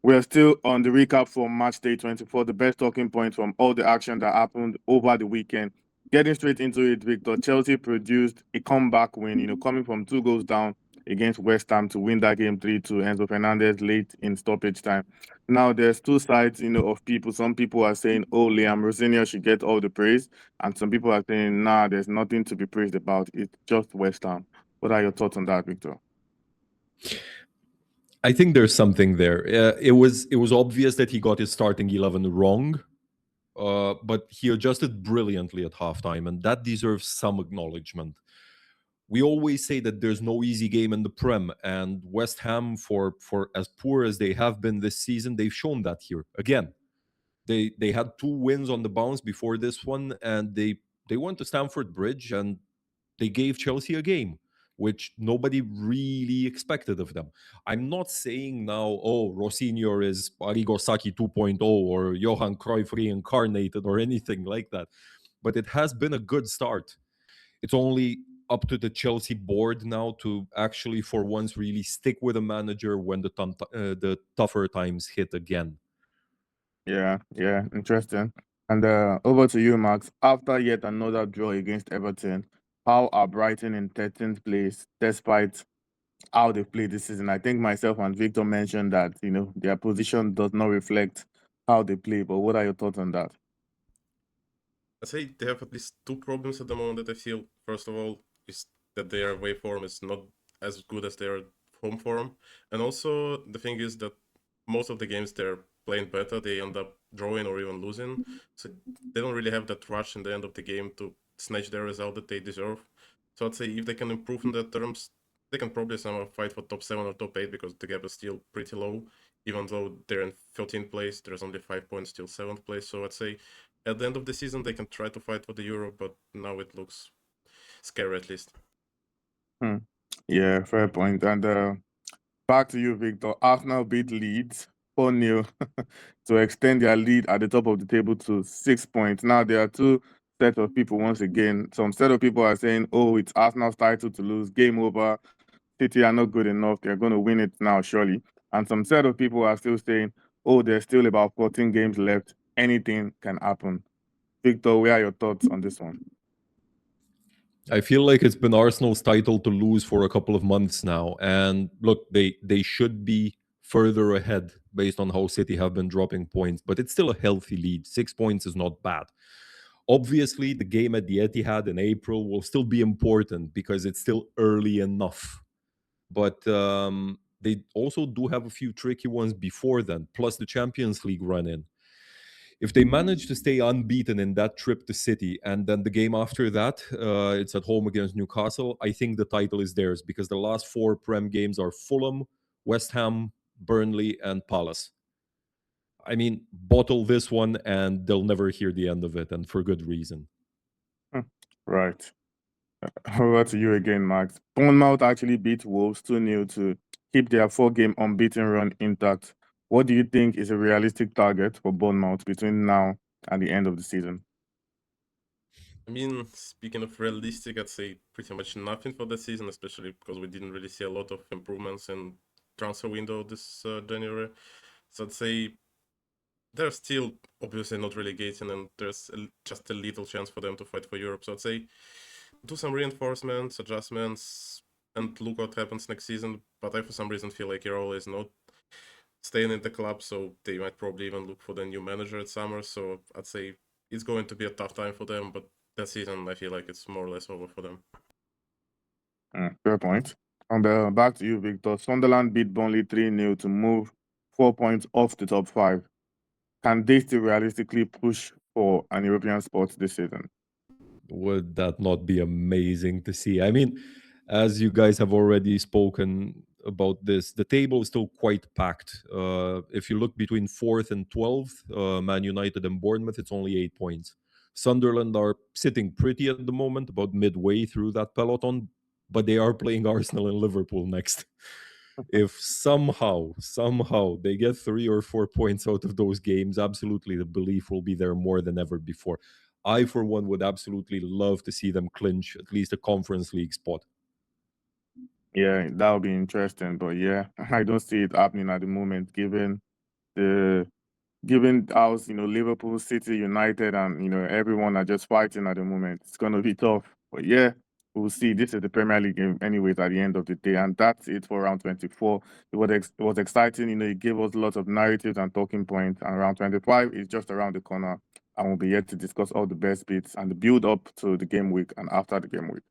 We're still on the recap for Matchday 24, the best talking points from all the action that happened over the weekend. Getting straight into it, Victor, Chelsea produced a comeback win, coming from 2 goals down against West Ham to win that game 3-2. Enzo Fernandez late in stoppage time. Now, there's two sides, of people. Some people are saying, oh, Liam Rosenior should get all the praise. And some people are saying, nah, there's nothing to be praised about. It's just West Ham. What are your thoughts on that, Victor? I think there's something there. It was obvious that he got his starting 11 wrong, but he adjusted brilliantly at halftime, and that deserves some acknowledgement. We always say that there's no easy game in the Prem, and West Ham, for as poor as they have been this season, they've shown that here again. They had 2 wins on the bounce before this one, and they went to Stamford Bridge and they gave Chelsea a game, which nobody really expected of them. I'm not saying now, oh, Rosinho is Arrigo Sacchi 2.0 or Johan Cruyff reincarnated or anything like that, but it has been a good start. It's only up to the Chelsea board now to actually, for once, really stick with a manager when the tougher times hit again. Yeah, interesting. And over to you, Max. After yet another draw against Everton, how are Brighton in 13th place despite how they played this season? I think myself and Victor mentioned that, their position does not reflect how they play. But what are your thoughts on that? I say they have at least two problems at the moment that I feel. First of all, is that their away form is not as good as their home form. And also, the thing is that most of the games they're playing better, they end up drawing or even losing. So they don't really have that rush in the end of the game to snatch their result that they deserve. So I'd say if they can improve in that terms, they can probably somehow fight for top 7 or top 8 because the gap is still pretty low. Even though they're in 13th place, there's only 5 points till 7th place. So I'd say at the end of the season, they can try to fight for the Euro, but now it looks scary at least. Hmm. Yeah, fair point. And back to you, Victor. Arsenal beat Leeds 4-0 to extend their lead at the top of the table to 6 points. Now, there are two sets of people once again. Some set of people are saying, oh, it's Arsenal's title to lose, game over. City are not good enough. They're going to win it now, surely. And some set of people are still saying, oh, there's still about 14 games left. Anything can happen. Victor, where are your thoughts on this one? I feel like it's been Arsenal's title to lose for a couple of months now. And look, they should be further ahead based on how City have been dropping points, but it's still a healthy lead. 6 points is not bad. Obviously, the game at the Etihad in April will still be important because it's still early enough. But they also do have a few tricky ones before then, plus the Champions League run in. If they manage to stay unbeaten in that trip to City, and then the game after that, it's at home against Newcastle, I think the title is theirs because the last 4 Prem games are Fulham, West Ham, Burnley, and Palace. I mean, bottle this one and they'll never hear the end of it, and for good reason. Hmm. Right. Over to you again, Max. Bournemouth actually beat Wolves 2-0 to keep their 4-game unbeaten run intact. What do you think is a realistic target for Bournemouth between now and the end of the season? I mean, speaking of realistic, I'd say pretty much nothing for the season, especially because we didn't really see a lot of improvements in transfer window this January. So I'd say they're still obviously not relegating, and there's just a little chance for them to fight for Europe. So I'd say do some reinforcements, adjustments, and look what happens next season. But I, for some reason, feel like Iraola is not staying in the club, so they might probably even look for the new manager at summer. So I'd say it's going to be a tough time for them, but that season I feel like it's more or less over for them. Fair point. And back to you, Victor. Sunderland beat Burnley 3-0 to move 4 points off the top five. Can they still realistically push for an European spot this season? Would that not be amazing to see? I mean, as you guys have already spoken about this, the table is still quite packed. If you look between 4th and 12th, Man United and Bournemouth, it's only 8 points. Sunderland are sitting pretty at the moment, about midway through that peloton, but they are playing Arsenal and Liverpool next. If somehow they get 3 or 4 points out of those games, absolutely the belief will be there more than ever before. I, for one, would absolutely love to see them clinch at least a Conference League spot. Yeah, that would be interesting. But yeah, I don't see it happening at the moment, given Given how Liverpool, City, United, and everyone are just fighting at the moment, it's gonna be tough. But yeah, we'll see. This is the Premier League game, anyways. At the end of the day, and that's it for round 24. It was exciting. It gave us lots of narratives and talking points. And round 25 is just around the corner, and we'll be here to discuss all the best bits and the build up to the game week and after the game week.